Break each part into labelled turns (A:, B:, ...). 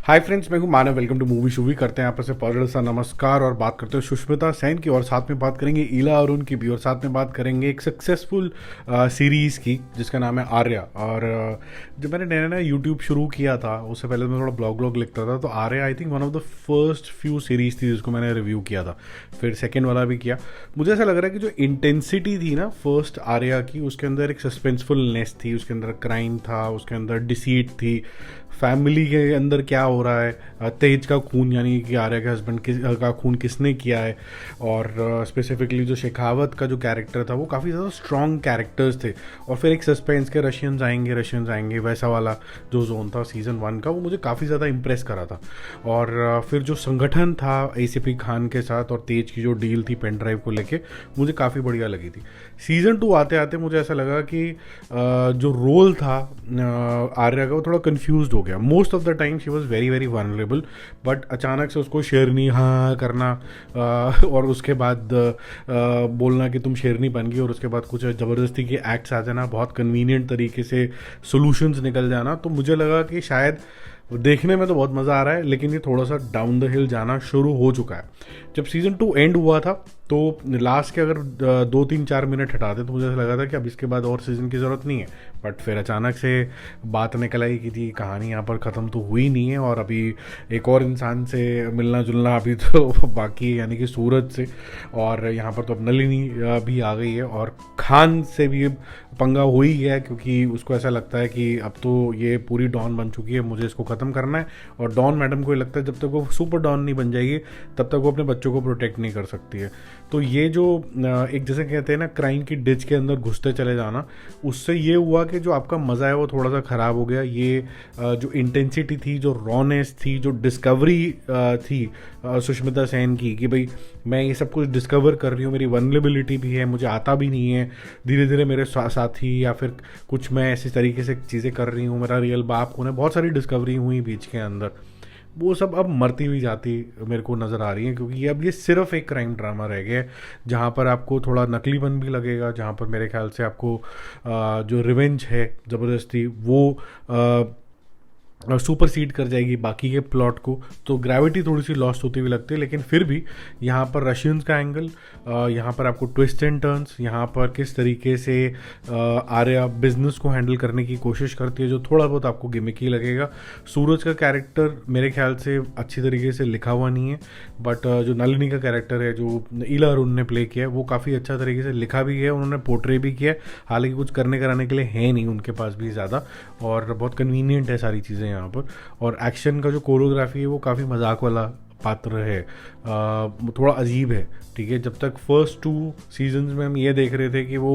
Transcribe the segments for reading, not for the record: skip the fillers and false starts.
A: हाय friends, मैं हूं Manav. Welcome to movie shoovy. करते हैं आपस में पॉजिटिव सा नमस्कार और बात करते हैं सुष्मिता सेन की, और साथ में बात करेंगे ईला अरुण की भी, और साथ में बात करेंगे एक सक्सेसफुल सीरीज़ की जिसका नाम है आर्या। और जब मैंने नया नया यूट्यूब शुरू किया था उससे पहले मैं थोड़ा ब्लॉग लिखता था, तो Arya I think one of the first few series थी जिसको मैंने रिव्यू किया था। फिर सेकेंड वाला भी किया। मुझे ऐसा लग रहा है कि जो इंटेंसिटी थी ना फर्स्ट आर्या की, उसके अंदर एक सस्पेंसफुलनेस थी, उसके अंदर क्राइम था, उसके अंदर डिसीट थी, फैमिली के अंदर क्या हो रहा है, तेज का खून यानी कि आर्या के हस्बैंड का खून किसने किया है, और स्पेसिफिकली जो शेखावत का जो कैरेक्टर था वो काफ़ी ज़्यादा स्ट्रॉन्ग कैरेक्टर्स थे। और फिर एक सस्पेंस के रशियंस आएंगे वैसा वाला जो जोन था सीज़न 1 का, वो मुझे काफ़ी ज़्यादा इम्प्रेस करा था। और फिर जो संगठन था एसीपी खान के साथ और तेज की जो डील थी पेन ड्राइव को लेके, मुझे काफ़ी बढ़िया लगी थी। सीज़न 2 आते आते मुझे ऐसा लगा कि जो रोल था आर्या का वो थोड़ा कन्फ्यूज हो गया। Most of the time she was very very vulnerable, but अचानक से उसको शेरनी हाँ करना और उसके बाद बोलना कि तुम शेरनी बन गई, और उसके बाद कुछ ज़बरदस्ती के एक्ट्स आ जाना, बहुत कन्वीनियंट तरीके से सोल्यूशंस निकल जाना। तो मुझे लगा कि शायद देखने में तो बहुत मज़ा आ रहा है, लेकिन ये थोड़ा सा डाउन द हिल जाना शुरू हो चुका है। जब सीज़न 2 एंड हुआ था तो लास्ट के अगर 2-3-4 मिनट हटाते तो मुझे ऐसा लगा था कि अब इसके बाद और सीज़न की ज़रूरत नहीं है। बट फिर अचानक से बात निकल आई कि जी कहानी यहाँ पर ख़त्म तो हुई नहीं है, और अभी एक और इंसान से मिलना जुलना अभी तो बाकी है, यानी कि सूरज से। और यहाँ पर तो अब नलिनी भी आ गई है, और खान से भी पंगा हो ही गया है, क्योंकि उसको ऐसा लगता है कि अब तो ये पूरी डॉन बन चुकी है, मुझे इसको ख़त्म करना है। और डॉन मैडम को लगता है जब तक वो सुपर डॉन नहीं बन जाएगी तब तक वो अपने बच्चों को प्रोटेक्ट नहीं कर सकती है। तो ये जो एक जैसे कहते हैं ना क्राइम की डिच के अंदर घुसते चले जाना, उससे ये हुआ कि जो आपका मज़ा है वो थोड़ा सा ख़राब हो गया। ये जो इंटेंसिटी थी, जो रॉनेस थी, जो डिस्कवरी थी सुष्मिता सेन की, कि भाई मैं ये सब कुछ डिस्कवर कर रही हूँ, मेरी वनरेबिलिटी भी है, मुझे आता भी नहीं है, धीरे धीरे मेरे साथी या फिर कुछ मैं ऐसी तरीके से चीज़ें कर रही हूँ, मेरा रियल बाप कौन है, बहुत सारी डिस्कवरी हुई बीच के अंदर। वो सब अब मरती हुई जाती मेरे को नज़र आ रही है, क्योंकि अब ये सिर्फ एक क्राइम ड्रामा रह गया है जहाँ पर आपको थोड़ा नकलीपन भी लगेगा, जहाँ पर मेरे ख्याल से आपको जो रिवेंज है ज़बरदस्ती वो सुपर सीड कर जाएगी बाकी के प्लॉट को। तो ग्रेविटी थोड़ी सी लॉस्ट होती हुई लगती है, लेकिन फिर भी यहाँ पर रशियंस का एंगल, यहाँ पर आपको ट्विस्ट एंड टर्न्स, यहाँ पर किस तरीके से आर्या बिजनेस को हैंडल करने की कोशिश करती है जो थोड़ा बहुत आपको गिमिकी लगेगा। सूरज का कैरेक्टर मेरे ख्याल से अच्छी तरीके से लिखा हुआ नहीं है, बट जो नलिनी का कैरेक्टर है जो ईला अरुण ने प्ले किया है वो काफ़ी अच्छा तरीके से लिखा भी है, उन्होंने पोर्ट्रे भी किया है। हालांकि कुछ करने कराने के लिए है नहीं उनके पास भी ज़्यादा, और बहुत कन्वीनियंट है सारी चीज़ें यहाँ पर। और एक्शन का जो कोरियोग्राफी है वो काफ़ी मजाक वाला पात्र है, थोड़ा अजीब है। ठीक है, जब तक फर्स्ट 2 सीजन्स में हम ये देख रहे थे कि वो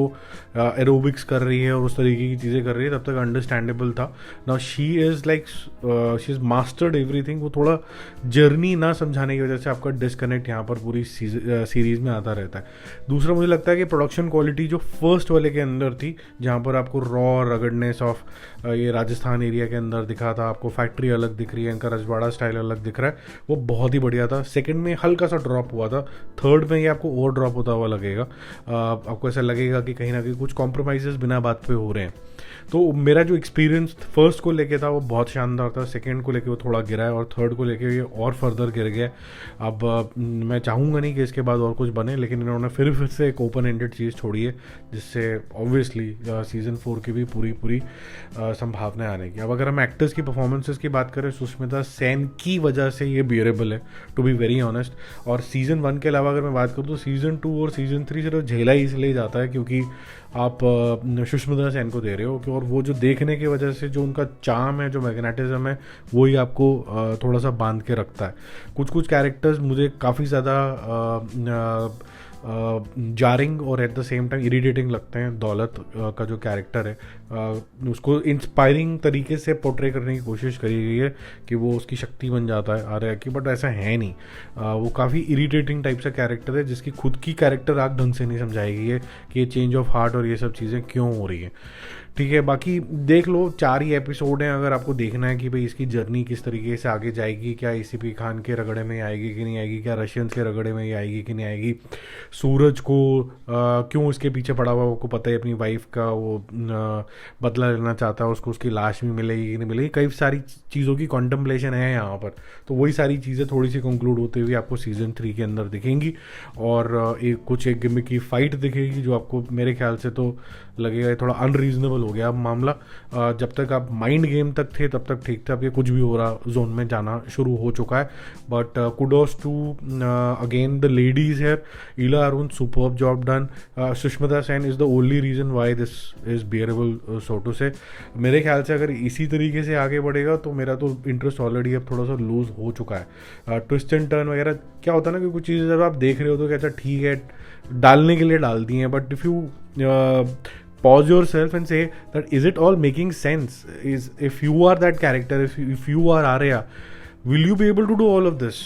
A: एरोबिक्स कर रही है और उस तरीके की चीज़ें कर रही है, तब तक अंडरस्टैंडेबल था। Now she is mastered everything. वो थोड़ा जर्नी ना समझाने की वजह से आपका डिस्कनेक्ट यहाँ पर पूरी सीरीज़ में आता रहता है। दूसरा मुझे लगता है कि प्रोडक्शन क्वालिटी जो फर्स्ट वाले के अंदर थी, जहाँ पर आपको रॉ रगड़नेस ऑफ ये राजस्थान एरिया के अंदर दिखा था, आपको फैक्ट्री अलग दिख रही है, इनका रजवाड़ा स्टाइल अलग दिख रहा है, वो बहुत ही बढ़िया था। सेकंड में हल्का सा ड्रॉप हुआ था, थर्ड में ये आपको ओवर ड्रॉप होता हुआ लगेगा। आपको ऐसा लगेगा कि कहीं ना कहीं कुछ कॉम्प्रोमाइज़ेस बिना बात पे हो रहे हैं। तो मेरा जो एक्सपीरियंस फर्स्ट को लेके था वो बहुत शानदार था, सेकंड को लेके वो थोड़ा गिरा है, और थर्ड को लेके ये और फर्दर गिर गया। अब मैं चाहूँगा नहीं कि इसके बाद और कुछ बने, लेकिन इन्होंने फिर से एक ओपन एंडेड चीज़ छोड़ी है, जिससे ऑब्वियसली सीज़न 4 की भी पूरी संभावना आने की। अब अगर हम एक्टर्स की परफॉर्मेंसेस की बात करें, सुष्मिता सेन की वजह से ये बियरेबल है, टू बी वेरी ऑनेस्ट। और सीज़न 1 के अलावा अगर मैं बात करूँ तो सीज़न 2 और सीज़न 3 सिर्फ झेला ही इसलिए जाता है क्योंकि आप सुष्मिता सेन को दे रहे हो, और वो जो देखने की वजह से जो उनका चार्म है, जो मैग्नेटिज्म है, वो ही आपको थोड़ा सा बांध के रखता है। कुछ कैरेक्टर्स मुझे काफ़ी ज़्यादा जारिंग और at the same time irritating लगते हैं। दौलत का जो कैरेक्टर है उसको इंस्पायरिंग तरीके से पोर्ट्रे करने की कोशिश करी गई है कि वो उसकी शक्ति बन जाता है आर्या की, बट ऐसा है नहीं। वो काफ़ी इरिटेटिंग टाइप से कैरेक्टर है जिसकी खुद की कैरेक्टर आग ढंग से नहीं समझाई गई है कि ये चेंज ऑफ हार्ट और ये सब चीज़ें क्यों हो रही हैं। ठीक है, बाकी देख लो, 4 ही एपिसोड हैं। अगर आपको देखना है कि भाई इसकी जर्नी किस तरीके से आगे जाएगी, क्या एसीपी खान के रगड़े में आएगी कि नहीं आएगी, क्या रशियंस के रगड़े में आएगी कि नहीं आएगी, सूरज को क्यों उसके पीछे पड़ा हुआ, आपको पता है अपनी वाइफ का वो बदला लेना चाहता है, उसको उसकी लाश भी मिलेगी कि नहीं मिलेगी, कई सारी चीज़ों की कॉन्टम्पलेशन है यहाँ पर। तो वही सारी चीज़ें थोड़ी सी कंक्लूड होते हुए आपको सीज़न 3 के अंदर दिखेंगी। और एक गिमिक की फाइट दिखेगी जो आपको मेरे ख्याल से तो लगेगा ये थोड़ा अनरीजनेबल हो गया अब मामला। जब तक आप माइंड गेम तक थे तब तक ठीक था, अब ये कुछ भी हो रहा जोन में जाना शुरू हो चुका है। But kudos to again the ladies here, Ila Arun, superb job done. Sushmita Sen is the only reason why this is bearable, so to say. मेरे ख्याल से अगर इसी तरीके से आगे बढ़ेगा तो मेरा तो इंटरेस्ट ऑलरेडी अब थोड़ा सा लूज हो चुका है। ट्विस्ट एंड टर्न वगैरह क्या होता है ना कि कुछ चीज़ें जब आप देख रहे हो तो कहता ठीक है डालने के लिए डाल दी हैं, but if you pause yourself and say that is it all making sense? Is if you are that character, if you are Arya, will you be able to do all of this?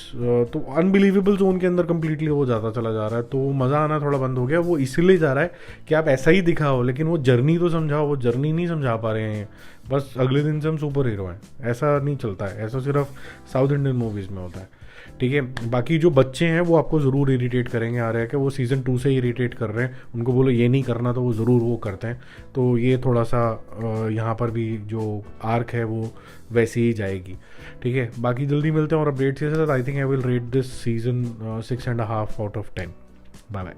A: तो unbelievable zone के अंदर completely वो ज़्यादा चला जा रहा है, तो मज़ा आना थोड़ा बंद हो गया। वो इसलिए जा रहा है कि आप ऐसा ही दिखाओ, लेकिन वो जर्नी तो समझाओ, वो जर्नी नहीं समझा पा रहे हैं। बस अगले दिन से हम सुपर हीरो हैं, ऐसा नहीं चलता है, ऐसा सिर्फ साउथ इंडियन मूवीज़ में होता है। ठीक है, बाकी जो बच्चे हैं वो आपको ज़रूर इरिटेट करेंगे आ रहे हैं कि वो सीज़न 2 से ही इरिटेट कर रहे हैं, उनको बोलो ये नहीं करना तो वो ज़रूर वो करते हैं। तो ये थोड़ा सा यहाँ पर भी जो आर्क है वो वैसी ही जाएगी। ठीक है, बाकी जल्दी मिलते हैं और अपडेट्स के साथ। I think I will rate this season 6.5 out of 10। Bye bye.